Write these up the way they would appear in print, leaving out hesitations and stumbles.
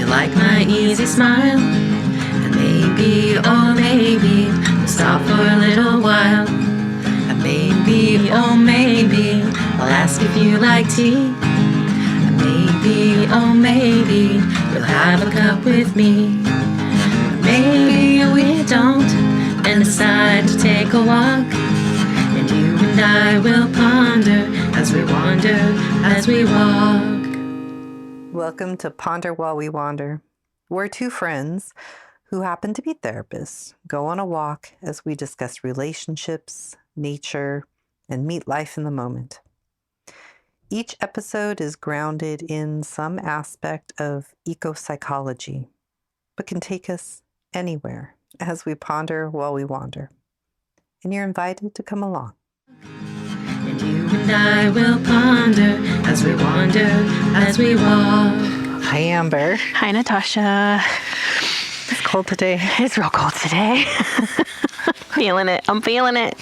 You like my easy smile. And maybe, oh maybe, we'll stop for a little while. And maybe, oh maybe, I'll ask if you like tea. And maybe, oh maybe, you'll have a cup with me. Maybe we don't, and decide to take a walk. And you and I will ponder as we wander, as we walk. Welcome to Ponder While We Wander. We're two friends who happen to be therapists, go on a walk as we discuss relationships, nature, and meet life in the moment. Each episode is grounded in some aspect of eco-psychology, but can take us anywhere as we ponder while we wander. And you're invited to come along. And you and I will ponder as we wander, as we walk. Hi, Amber. Hi, Natasha. It's cold today. It's real cold today. Feeling it. I'm feeling it.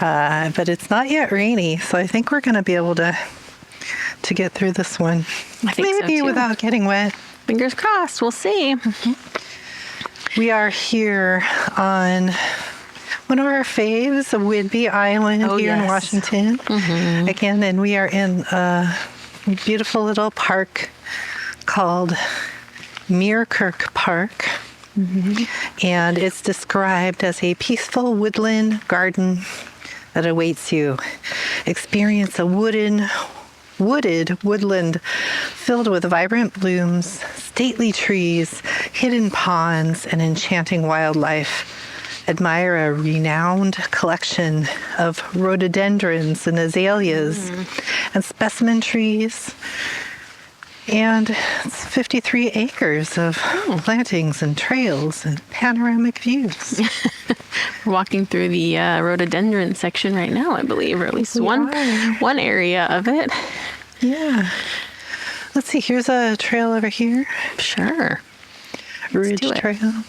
But it's not yet rainy, so I think we're going to be able to get through this one. I think Maybe so, too. without getting wet. Fingers crossed. We'll see. We are here on one of our faves, Whidbey Island here in Washington. Again, and we are in a beautiful little park called Meerkerk Park. And it's described as a peaceful woodland garden that awaits you. Experience a wooded woodland filled with vibrant blooms, stately trees, hidden ponds, and enchanting wildlife. Admire a renowned collection of rhododendrons and azaleas and specimen trees. And it's 53 acres of plantings and trails and panoramic views. We're walking through the rhododendron section right now, I believe, or at least one area of it. Yeah. Let's see, here's a trail over here. Sure. Ridge Trail.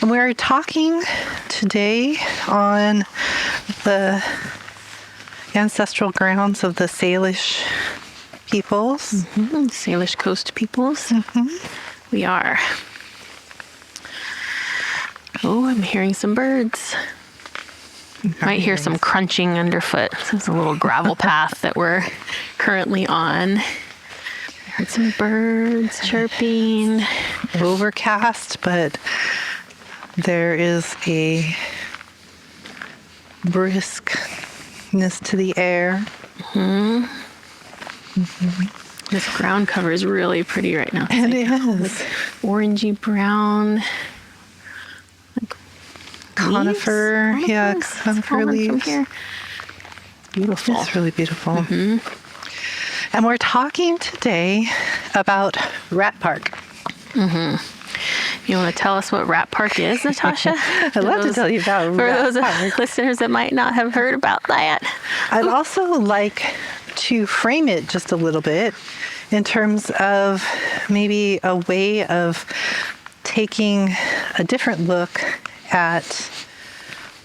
And we are talking today on the ancestral grounds of the Salish peoples. Salish coast peoples. We are. Oh, I'm hearing some birds. Might hear some crunching underfoot. This is a little gravel path that we're currently on. Heard some birds chirping. Overcast, but there is a briskness to the air. This ground cover is really pretty right now. It is. Orangey brown. Like Conifer. leaves? Yeah, It's conifer falling from leaves. here. Beautiful. It's really beautiful. And we're talking today about Rat Park. You want to tell us what Rat Park is, Natasha? I'd love to tell you about For Rat those Park. listeners that might not have heard about that. I'd also like to frame it just a little bit in terms of maybe a way of taking a different look at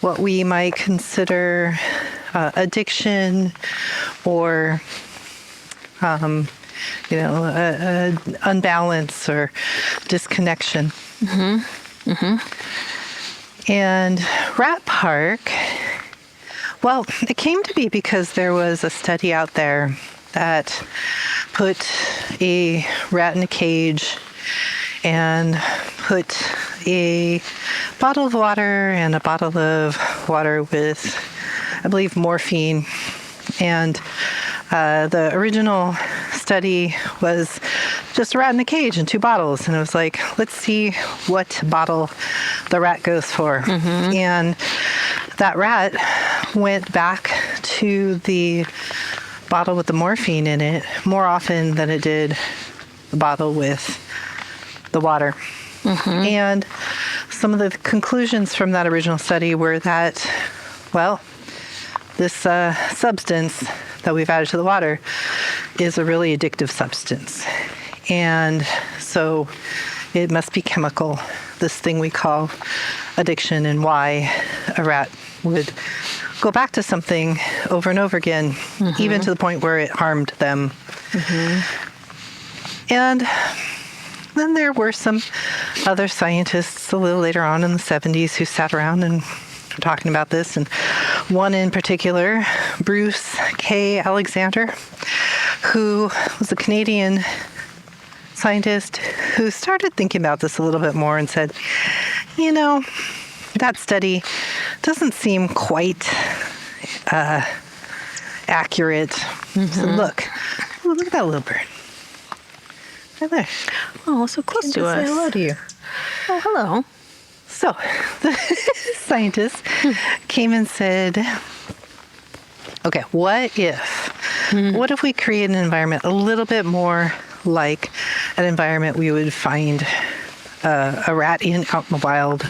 what we might consider addiction or unbalance or disconnection. And Rat Park, well, it came to be because there was a study out there that put a rat in a cage and put a bottle of water and a bottle of water with, I believe, morphine. And the original study was just a rat in a cage and 2 bottles. And it was like, let's see what bottle the rat goes for. And that rat went back to the bottle with the morphine in it more often than it did the bottle with the water. And some of the conclusions from that original study were that, well, this substance that we've added to the water is a really addictive substance. And so it must be chemical, this thing we call addiction, and why a rat would go back to something over and over again, even to the point where it harmed them. And then there were some other scientists a little later on in the 70s who sat around and were talking about this. And one in particular, Bruce K. Alexander, who was a Canadian scientist who started thinking about this a little bit more and said, that study doesn't seem quite accurate. So look at that little bird. Right there. Oh, so close to us. Say hello to you. Oh, hello. So the scientists came and said, okay, what if we create an environment a little bit more like an environment we would find a rat in out in the wild?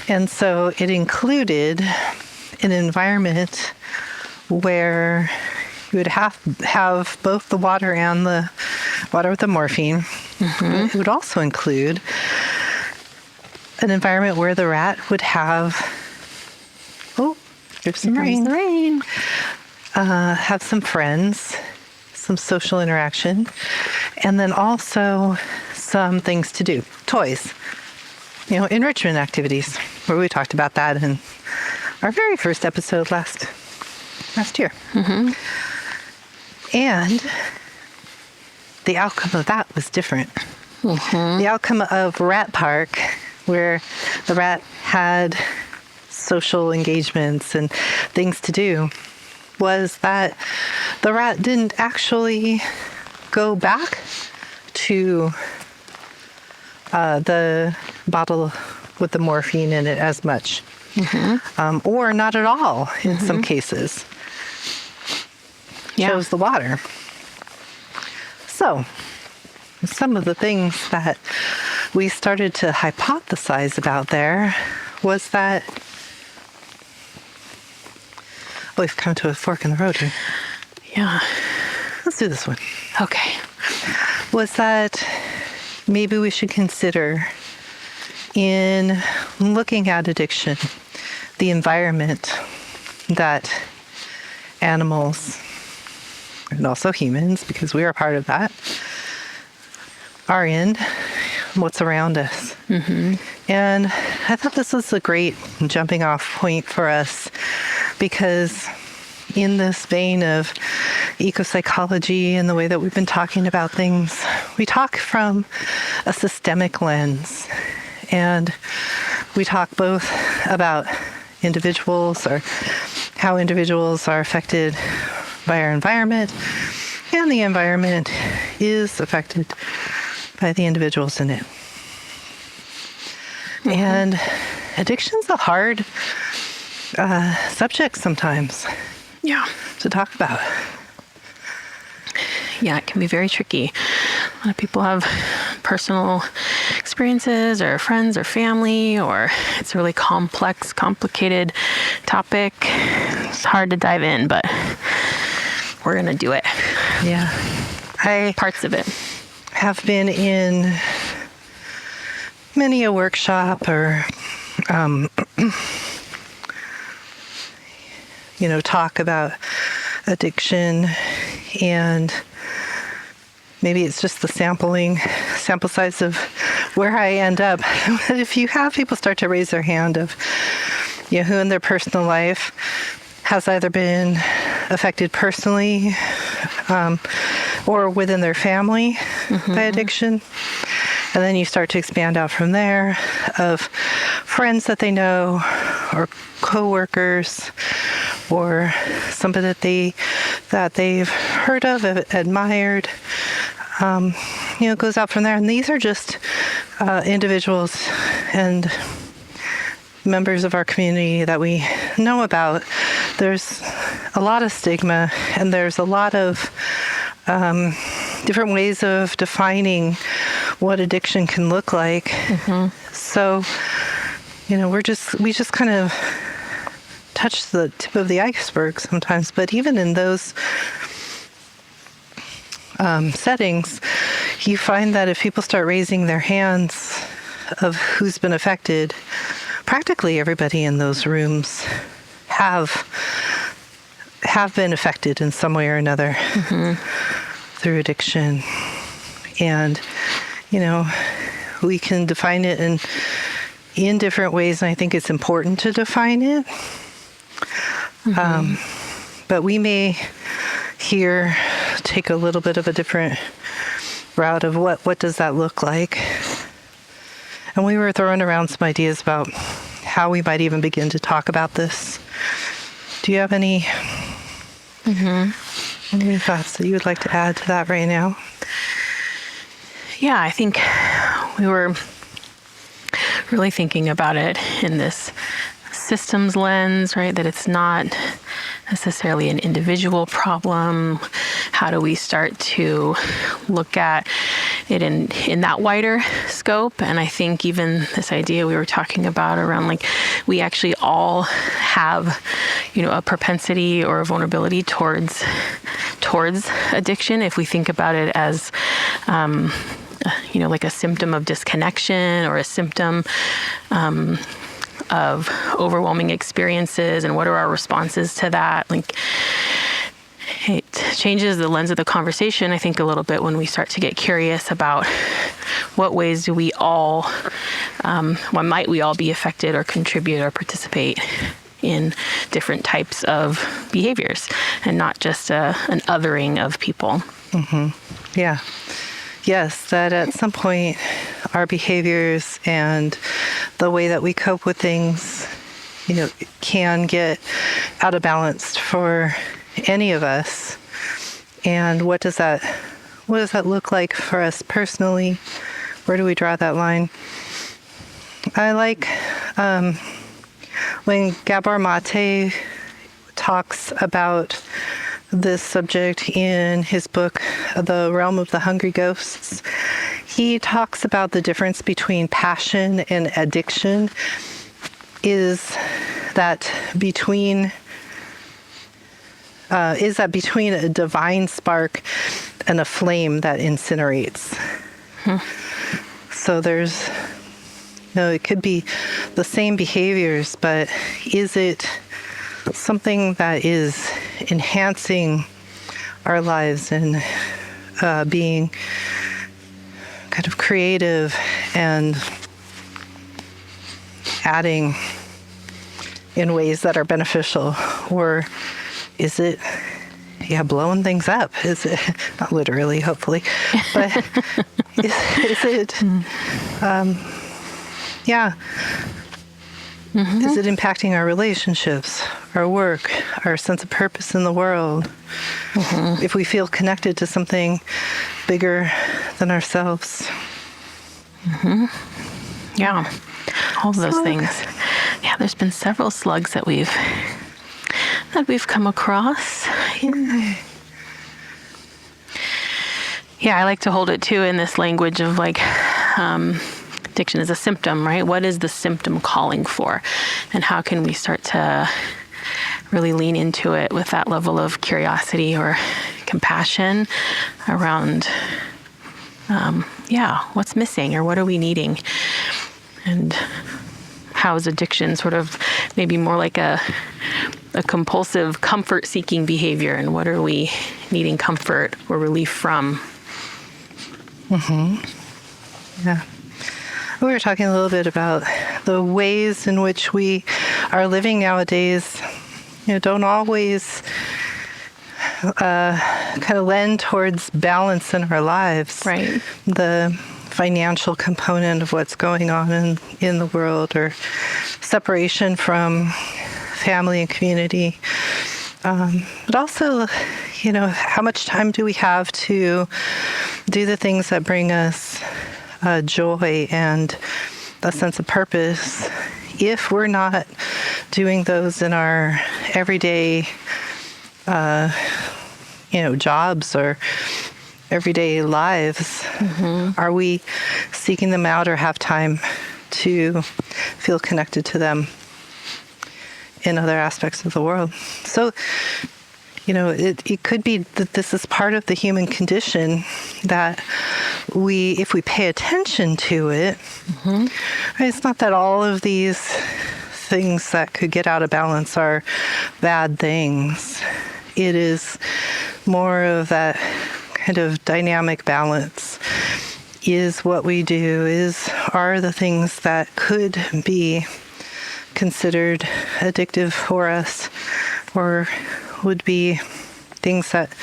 And so it included an environment where you would have both the water and the water with the morphine. It would also include an environment where the rat would have, here's some rain. Have some friends, some social interaction, and then also some things to do, toys, enrichment activities, where we talked about that in our very first episode last year. And the outcome of that was different. The outcome of Rat Park, where the rat had social engagements and things to do, was that the rat didn't actually go back to the bottle with the morphine in it as much, or not at all in some cases. Chose the water. So some of the things that we started to hypothesize about there was that, we've come to a fork in the road here. Yeah. Let's do this one. Okay. Was that maybe we should consider, in looking at addiction, the environment that animals, and also humans, because we are part of that, are in, what's around us. And I thought this was a great jumping off point for us, because in this vein of ecopsychology and the way that we've been talking about things, we talk from a systemic lens. And we talk both about individuals, or how individuals are affected by our environment, and the environment is affected by the individuals in it. And addiction's a hard subject sometimes to talk about. Yeah, it can be very tricky. A lot of people have personal experiences, or friends or family, or it's a really complex, complicated topic. It's hard to dive in, but we're going to do it. Yeah. Parts of it. Have been in many a workshop, or talk about addiction, and maybe it's just the sample size of where I end up. But if you have people start to raise their hand of, who in their personal life has either been affected personally, or within their family by addiction, and then you start to expand out from there, of friends that they know, or coworkers, or somebody that they've heard of, admired, goes out from there. And these are just individuals and members of our community that we know about. There's a lot of stigma, and there's a lot of different ways of defining what addiction can look like. So, we just kind of touch the tip of the iceberg sometimes. But even in those settings, you find that if people start raising their hands of who's been affected, practically everybody in those rooms have been affected in some way or another through addiction. And we can define it in different ways, and I think it's important to define it. But we may here take a little bit of a different route of what does that look like. And we were throwing around some ideas about how we might even begin to talk about this. Do you have any thoughts that you would like to add to that right now? Yeah, I think we were really thinking about it in this systems lens, right? That it's not necessarily an individual problem. How do we start to look at it in that wider scope? And I think even this idea we were talking about around like we actually all have, a propensity or a vulnerability towards addiction. If we think about it as like a symptom of disconnection or a symptom of overwhelming experiences, and what are our responses to that? Like, it changes the lens of the conversation, I think, a little bit when we start to get curious about what ways do we all, why might we all be affected or contribute or participate in different types of behaviors, and not just an othering of people. Yeah. Yes, that at some point our behaviors and the way that we cope with things, can get out of balance for any of us. And what does that look like for us personally? Where do we draw that line? I like when Gabor Mate talks about this subject in his book, The Realm of the Hungry Ghosts. He talks about the difference between passion and addiction is that between a divine spark and a flame that incinerates. So there's, it could be the same behaviors, but is it something that is enhancing our lives and being kind of creative and adding in ways that are beneficial? Or is it, blowing things up? Is it, not literally, hopefully, but is it, is it impacting our relationships, our work, our sense of purpose in the world? If we feel connected to something bigger than ourselves. Yeah, all of those things. Yeah, there's been several slugs that we've come across. Yeah, I like to hold it too in this language of like, addiction is a symptom, right? What is the symptom calling for? And how can we start to really lean into it with that level of curiosity or compassion around, what's missing or what are we needing? And how is addiction sort of maybe more like a compulsive comfort-seeking behavior, and what are we needing comfort or relief from? Yeah. We were talking a little bit about the ways in which we are living nowadays, don't always kind of lend towards balance in our lives. Right. The financial component of what's going on in the world, or separation from family and community. But also, how much time do we have to do the things that bring us joy and a sense of purpose, if we're not doing those in our everyday, jobs or everyday lives? Are we seeking them out or have time to feel connected to them in other aspects of the world? So, it could be that this is part of the human condition, that if we pay attention to it, it's not that all of these things that could get out of balance are bad things. It is more of that kind of dynamic balance is what we do, are the things that could be considered addictive for us, or would be things that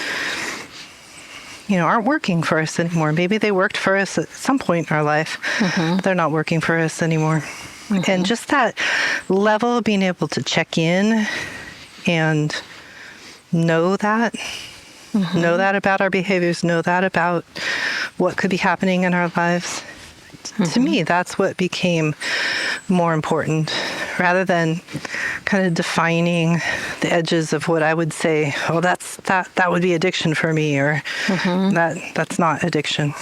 aren't working for us anymore. Maybe they worked for us at some point in our life. They're not working for us anymore. And just that level of being able to check in and know that about our behaviors, know that about what could be happening in our lives. To me, that's what became more important, rather than kind of defining the edges of what I would say, oh, that would be addiction for me, or that's not addiction.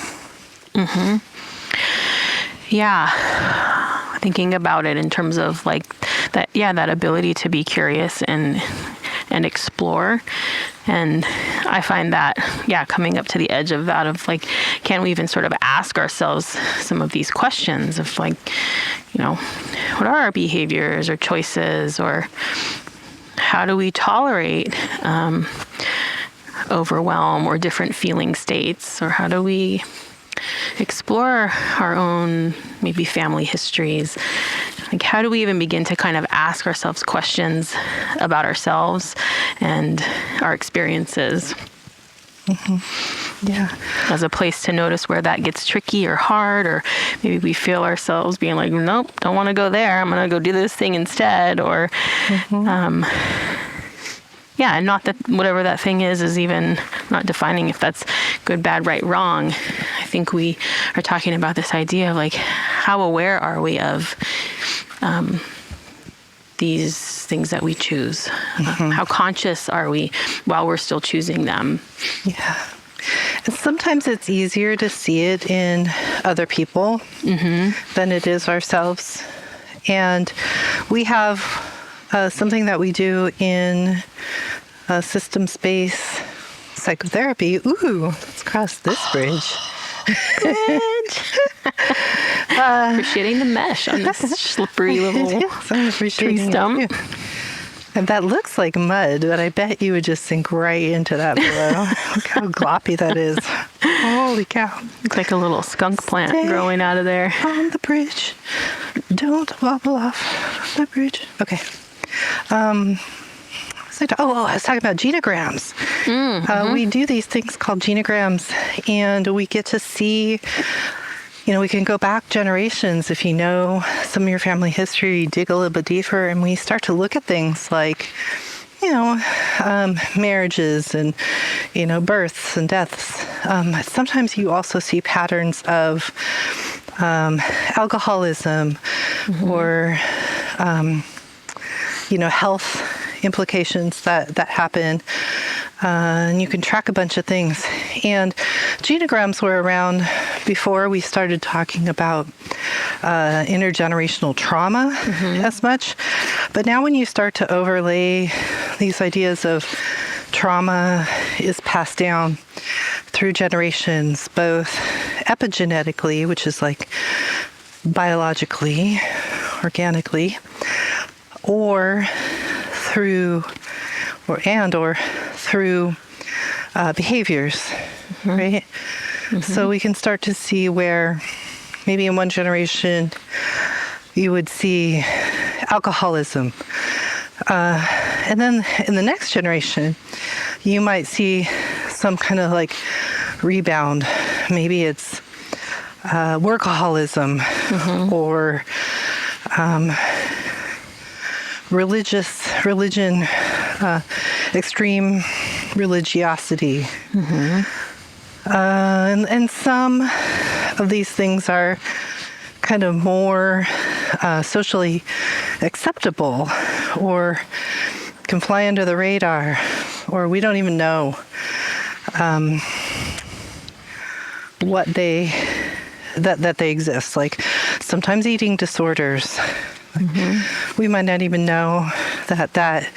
Yeah. Thinking about it in terms of like that ability to be curious and explore. And I find that, coming up to the edge of that, of like, can we even sort of ask ourselves some of these questions of like, what are our behaviors or choices, or how do we tolerate overwhelm or different feeling states, or how do we explore our own maybe family histories? Like, how do we even begin to kind of ask ourselves questions about ourselves and our experiences? Yeah. As a place to notice where that gets tricky or hard, or maybe we feel ourselves being like, nope, don't want to go there. I'm going to go do this thing instead. Or, and not that whatever that thing is even not defining if that's good, bad, right, wrong. I think we are talking about this idea of like, how aware are we of these things that we choose? How conscious are we while we're still choosing them? Yeah. And sometimes it's easier to see it in other people than it is ourselves. And we have something that we do in systems-based psychotherapy. Ooh, let's cross this bridge. Appreciating the mesh on this slippery little tree stump. And that looks like mud, but I bet you would just sink right into that below. Look how gloppy that is. Holy cow. Looks like a little skunk plant growing out of there. On the bridge. Don't wobble off the bridge. Okay. I was talking about genograms. We do these things called genograms, and we get to see, we can go back generations if you know some of your family history, dig a little bit deeper, and we start to look at things like, marriages and, births and deaths. Sometimes you also see patterns of alcoholism or, health implications that happen, and you can track a bunch of things. And genograms were around before we started talking about intergenerational trauma as much. But now when you start to overlay these ideas of trauma is passed down through generations, both epigenetically, which is like biologically, organically, or through behaviors, right? So we can start to see where maybe in one generation you would see alcoholism. And then in the next generation, you might see some kind of like rebound. Maybe it's workaholism or religion, extreme religiosity. And some of these things are kind of more socially acceptable or can fly under the radar, or we don't even know what they exist. Like sometimes eating disorders. We might not even know that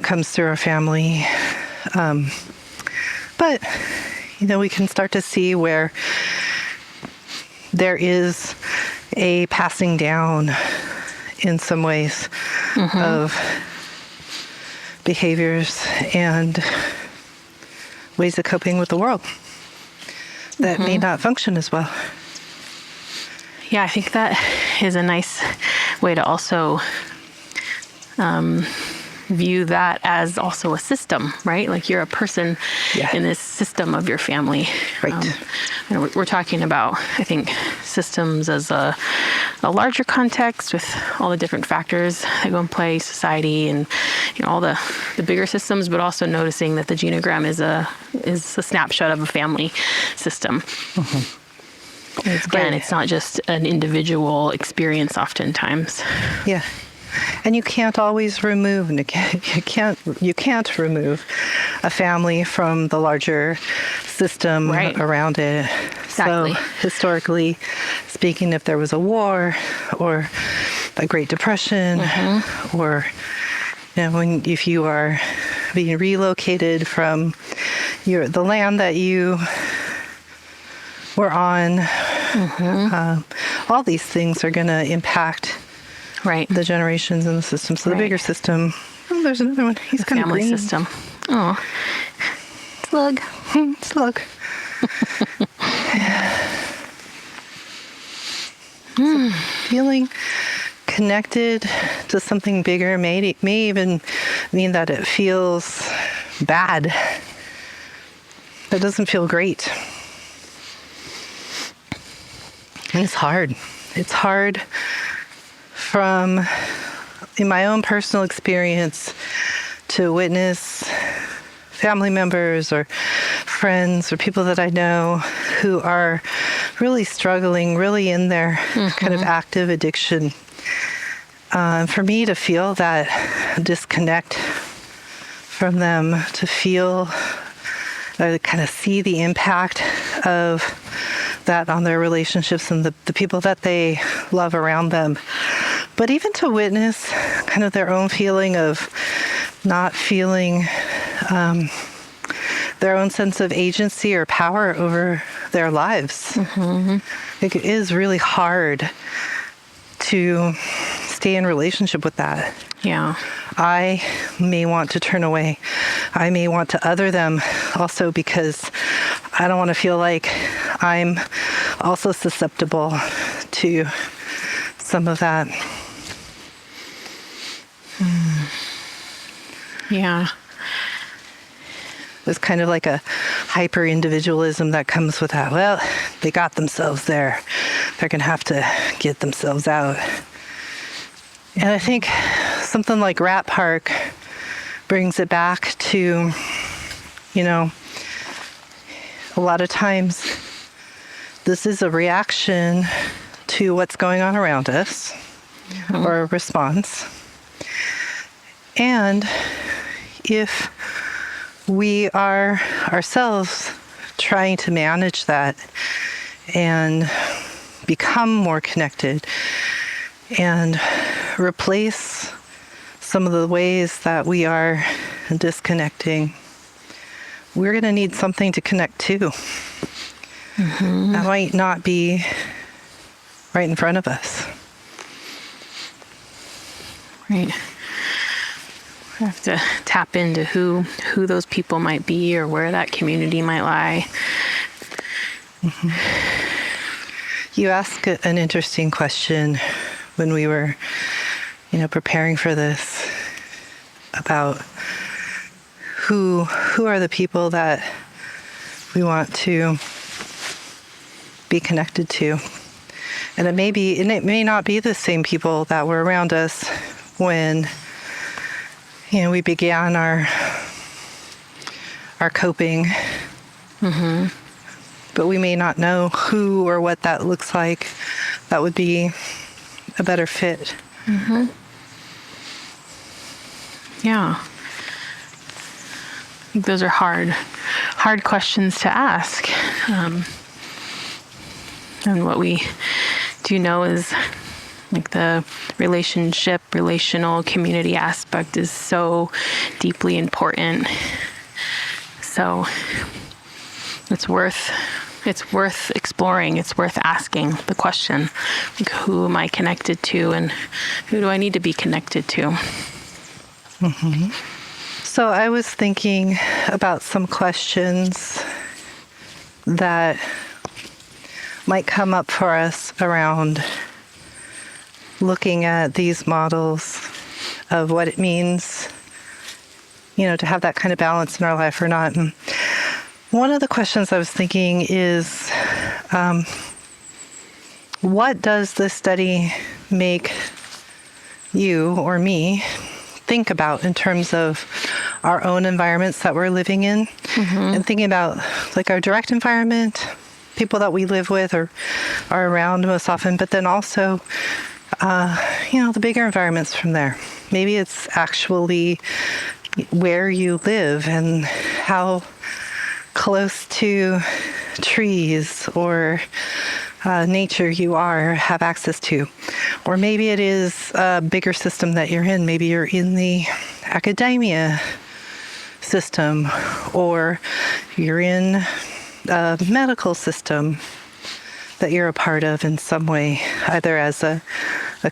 comes through our family. But, we can start to see where there is a passing down in some ways of behaviors and ways of coping with the world. that may not function as well. Yeah, I think that is a nice way to also view that as also a system, right? Like you're a person in this system of your family. Right. And we're talking about, I think, systems as a larger context with all the different factors that go in play, society, and all the bigger systems, but also noticing that the genogram is a snapshot of a family system. Again, it's not just an individual experience oftentimes. Yeah. And you can't always remove, you can't remove a family from the larger system around it. Exactly. So historically speaking, if there was a war or a Great Depression, or if you are being relocated from the land that you were on, all these things are going to impact the generations in the system. So the bigger system. Oh, there's another one. He's kind of family green. System. Oh, slug. Slug. So feeling connected to something bigger may even mean that it feels bad. That doesn't feel great. And it's hard. It's hard in my own personal experience to witness family members or friends or people that I know who are really struggling, really in their kind of active addiction. For me to feel that disconnect from them, to feel, kind of see the impact of that on their relationships and the people that they love around them. But even to witness kind of their own feeling of not feeling their own sense of agency or power over their lives. It is really hard to stay in relationship with that. Yeah. I may want to turn away. I may want to other them also because I don't want to feel like I'm also susceptible to some of that. Yeah. There's kind of like a hyper individualism that comes with that. Well, they got themselves there. They're going to have to get themselves out. And I think something like Rat Park brings it back to, a lot of times this is a reaction to what's going on around us, or a response. And if we are ourselves trying to manage that and become more connected and replace some of the ways that we are disconnecting, we're going to need something to connect to. That might not be right in front of us. Right. We have to tap into who those people might be or where that community might lie. You asked an interesting question when we were, preparing for this about who are the people that we want to be connected to. And it may not be the same people that were around us when we began our coping. But we may not know who or what that looks like. That would be a better fit. Yeah. I think those are hard questions to ask. And what we do know is like the relational community aspect is so deeply important. So it's worth exploring. It's worth asking the question, like, who am I connected to and who do I need to be connected to? So I was thinking about some questions that might come up for us around looking at these models of what it means, to have that kind of balance in our life or not. And one of the questions I was thinking is, what does this study make you or me think about in terms of our own environments that we're living in, and thinking about like our direct environment, people that we live with or are around most often, but then also, the bigger environments from there. Maybe it's actually where you live and how close to trees or nature you have access to. Or maybe it is a bigger system that you're in. Maybe you're in the academia system, or you're in a medical system that you're a part of in some way, either as a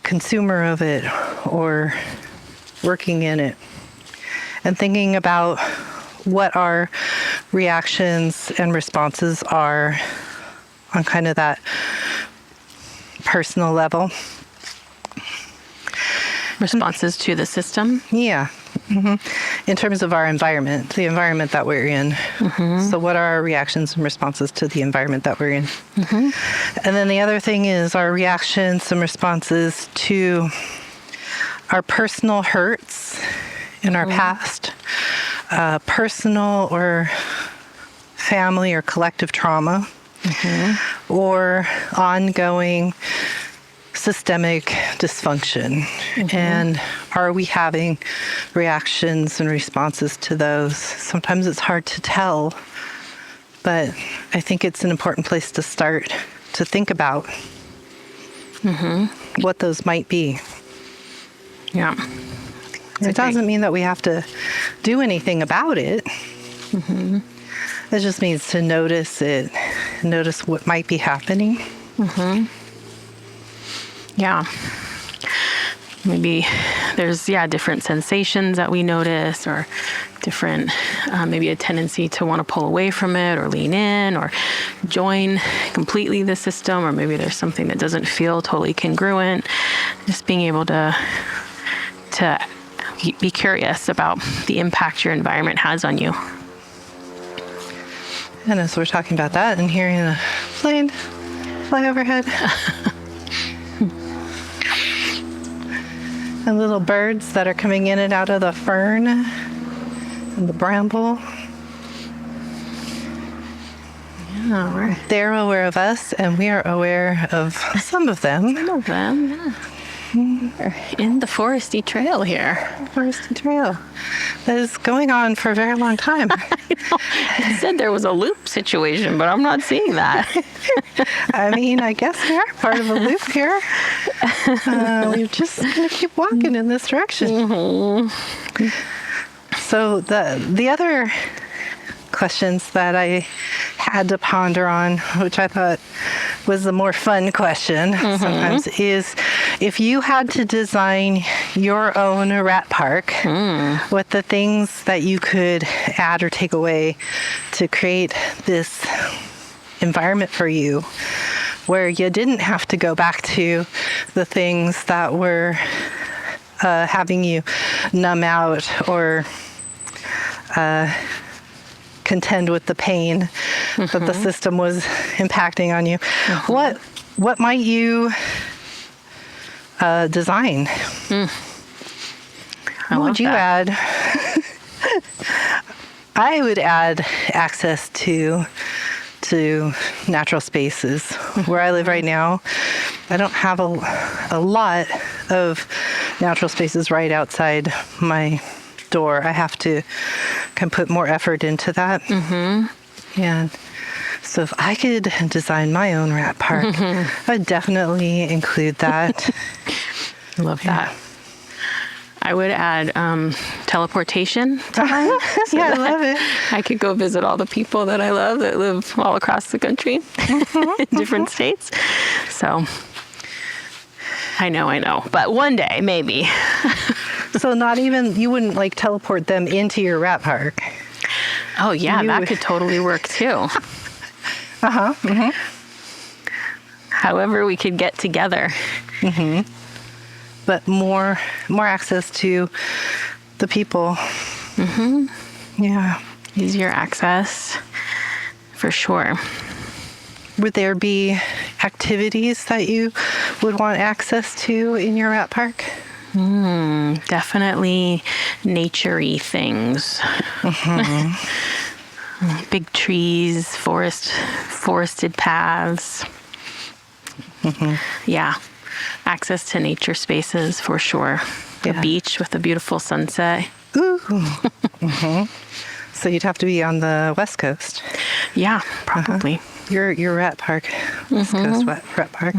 consumer of it or working in it. And thinking about what our reactions and responses are on kind of that personal level. Responses to the system? Yeah. In terms of our environment, the environment that we're in. So what are our reactions and responses to the environment that we're in? And then the other thing is our reactions and responses to our personal hurts in our past, personal or family or collective trauma, or ongoing systemic dysfunction. And are we having reactions and responses to those? Sometimes it's hard to tell, but I think it's an important place to start to think about what those might be. Yeah. It doesn't mean that we have to do anything about it. It just means to notice it, notice what might be happening. Yeah. Maybe there's, different sensations that we notice, or different, maybe a tendency to want to pull away from it or lean in or join completely the system, or maybe there's something that doesn't feel totally congruent. Just being able to be curious about the impact your environment has on you. And as we're talking about that and hearing a plane fly overhead, and little birds that are coming in and out of the fern and the bramble. Yeah, they're aware of us, and we are aware of some of them. Some of them, yeah. We're in the foresty trail here. Foresty trail that is going on for a very long time. It said there was a loop situation, but I'm not seeing that. I mean, I guess we are part of a loop here. We're just going to keep walking in this direction. So the other questions that I had to ponder on, which I thought was the more fun question sometimes, is if you had to design your own rat park, what the things that you could add or take away to create this environment for you, where you didn't have to go back to the things that were having you numb out or contend with the pain that the system was impacting on you. What might you design? What would you add? I would add access to natural spaces. Where I live right now, I don't have a lot of natural spaces right outside my door. I have to can put more effort into that. And so if I could design my own rat park, I'd definitely include that. I love that. I would add teleportation time. Yeah, I love it. I could go visit all the people that I love that live all across the country, in different states. So I know. But one day, maybe. So you wouldn't like teleport them into your rat park? Oh, yeah, that could totally work too. however we could get together. But more access to the people. Yeah. Easier access, for sure. Would there be activities that you would want access to in your rat park? Definitely nature-y things. Big trees, forested paths. Yeah. Access to nature spaces for sure. A beach with a beautiful sunset. Ooh. So you'd have to be on the West Coast. Yeah, probably. Your rat park, West Coast rat park.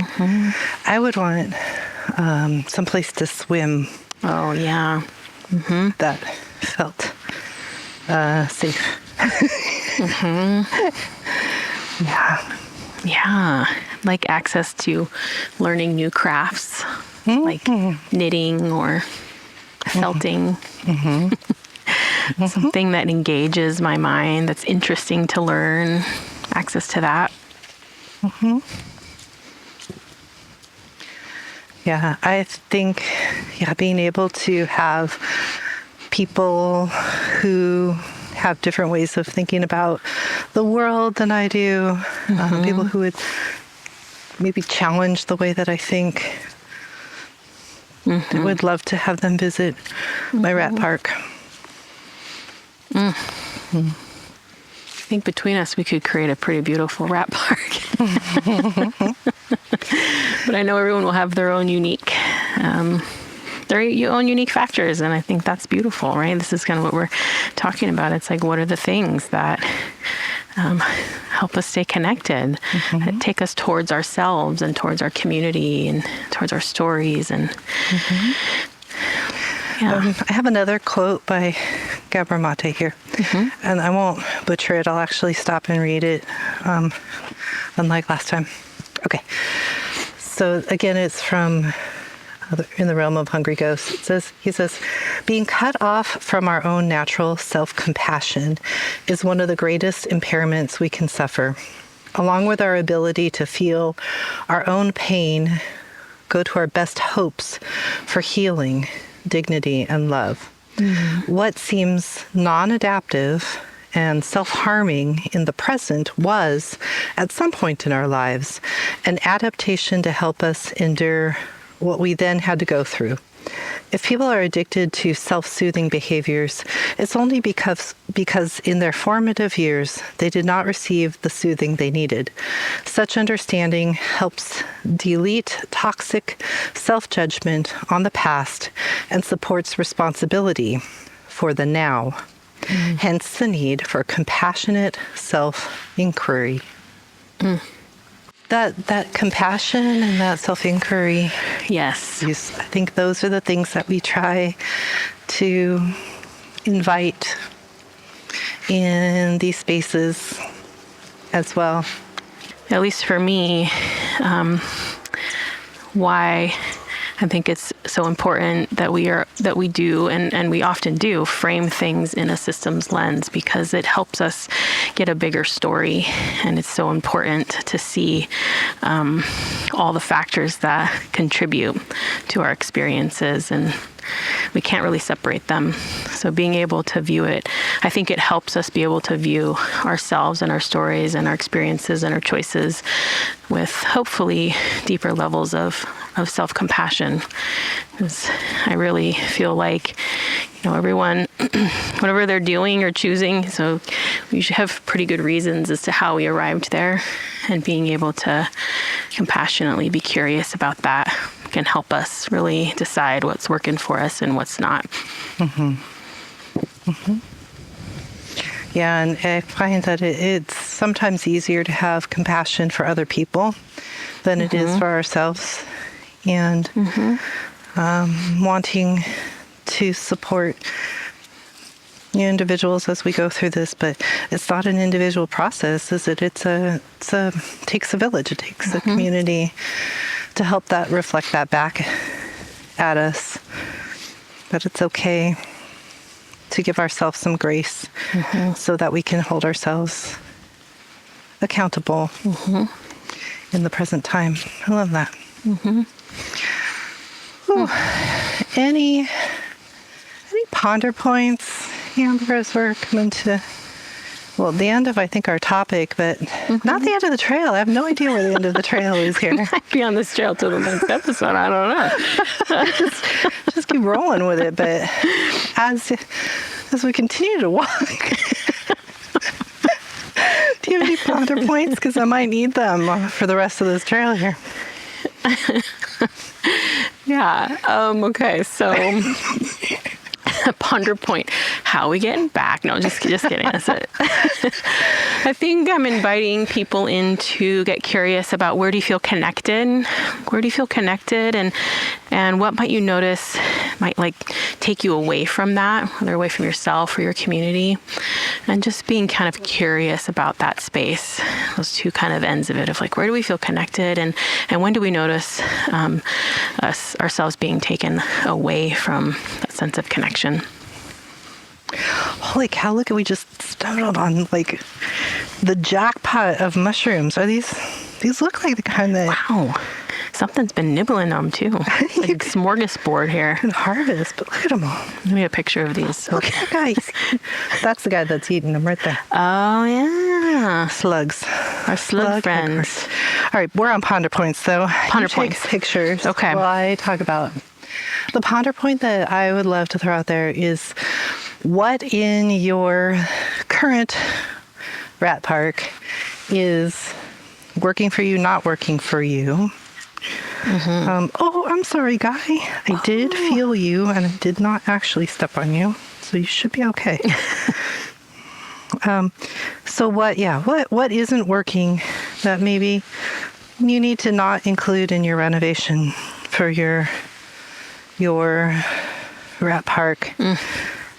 I would want someplace to swim. Oh, yeah. That felt safe. Yeah. Like access to learning new crafts, like knitting or felting. Something that engages my mind, that's interesting to learn. Access to that. Yeah, I think, being able to have people who have different ways of thinking about the world than I do, people who would maybe challenge the way that I think. I would love to have them visit my rat park. I think between us we could create a pretty beautiful rat park. But I know everyone will have their own unique factors, and I think that's beautiful, right? This is kind of what we're talking about. It's like, what are the things that help us stay connected, that take us towards ourselves and towards our community and towards our stories. And I have another quote by Gabor Mate here, and I won't butcher it. I'll actually stop and read it, unlike last time. Okay. So again, it's from In the Realm of Hungry Ghosts. He says, being cut off from our own natural self-compassion is one of the greatest impairments we can suffer. Along with our ability to feel our own pain, go to our best hopes for healing, dignity, and love. What seems non-adaptive and self-harming in the present was, at some point in our lives, an adaptation to help us endure what we then had to go through. If people are addicted to self-soothing behaviors, it's only because in their formative years, they did not receive the soothing they needed. Such understanding helps delete toxic self-judgment on the past and supports responsibility for the now. Hence the need for compassionate self-inquiry. That compassion and that self-inquiry. yes, I think those are the things that we try to invite in these spaces as well. At least for me, why I think it's so important that we do and we often do frame things in a systems lens, because it helps us get a bigger story, and it's so important to see all the factors that contribute to our experiences, and we can't really separate them. So being able to view it, I think it helps us be able to view ourselves and our stories and our experiences and our choices with hopefully deeper levels of self-compassion. Because I really feel like, everyone, whatever they're doing or choosing, so we should have pretty good reasons as to how we arrived there, and being able to compassionately be curious about that can help us really decide what's working for us and what's not. Yeah, and I find that it's sometimes easier to have compassion for other people than it is for ourselves. And wanting to support individuals as we go through this, but it's not an individual process, is it? It takes a village, it takes a community to help that reflect that back at us. That it's okay to give ourselves some grace so that we can hold ourselves accountable. in the present time. I love that. Ooh. Any ponder points, Amber, as we're coming to, well, the end of, I think, our topic, but not the end of the trail. I have no idea where the end of the trail is here. Might be on this trail till the next episode. I don't know. Just keep rolling with it. But as we continue to walk, do you have any ponder points? Because I might need them for the rest of this trail here. Yeah. Okay. So, ponder point. How are we getting back? No, just kidding. That's it. I think I'm inviting people in to get curious about where do you feel connected? Where do you feel connected? And what might you notice might like take you away from that, whether away from yourself or your community? And just being kind of curious about that space, those two kind of ends of it, of like, where do we feel connected? And when do we notice ourselves being taken away from that sense of connection? Holy cow, look, we just stumbled on like the jackpot of mushrooms. Are these look like the kind that... Wow. Something's been nibbling them too. Like a smorgasbord here. can harvest, but look at them all. Let me get a picture of these. Look at that guy. That's the guy that's eating them right there. Oh, yeah. Slugs. Our slug friends. All right, we're on ponder points, though. Ponder You take points. Pictures. Okay. While I talk about the ponder point that I would love to throw out there is what in your current rat park is working for you, not working for you. Oh, I'm sorry, guy. I did feel you, and I did not actually step on you, so you should be okay. So what isn't working that maybe you need to not include in your renovation for your rat park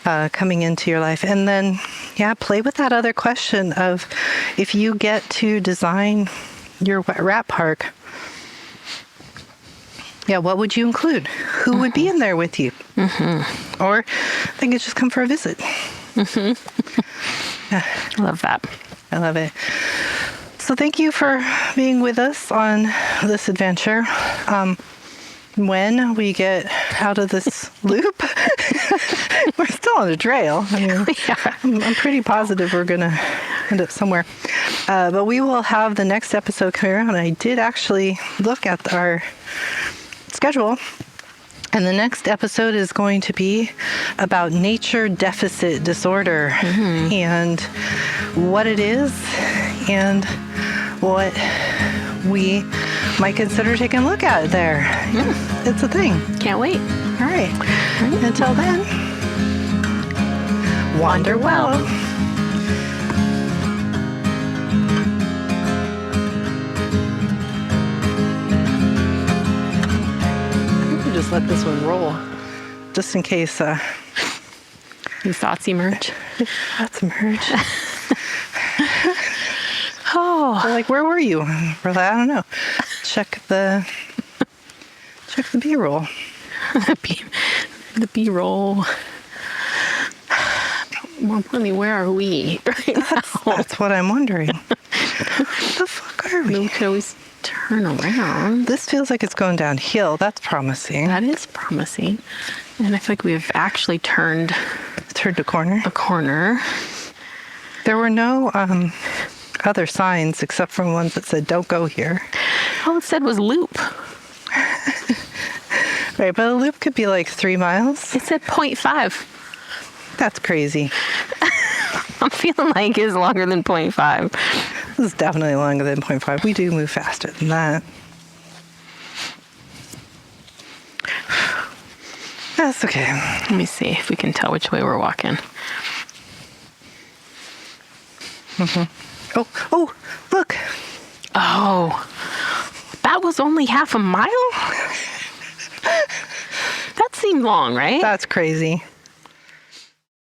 coming into your life? And then, play with that other question of if you get to design your rat park, what would you include? Who would be in there with you? Or they could just come for a visit. Love that. I love it. So thank you for being with us on this adventure. When we get out of this loop, we're still on the trail. I mean, I'm pretty positive we're going to end up somewhere. But we will have the next episode come around. I did actually look at our schedule, and the next episode is going to be about nature deficit disorder and what it is and what we might consider taking a look at there. It's a thing. Can't wait. All right. Until then, wander well. Just let this one roll, just in case New thoughts emerge. thoughts emerge. Oh, Like, where were you? We're like, I don't know. Check the B-roll. the B-roll. More importantly, where are we right now? That's what I'm wondering. Where the fuck are we? We could always turn around. This feels like it's going downhill. That's promising. That is promising. And I feel like we've actually turned Turned a corner. a corner. There were no other signs except for ones that said, don't go here. All it said was loop. Right, but a loop could be like 3 miles. It said 0.5. That's crazy. I'm feeling like it's longer than 0.5. This is definitely longer than 0.5. We do move faster than that. That's okay. Let me see if we can tell which way we're walking. Oh, look. Oh, that was only half a mile? That seemed long, right? That's crazy.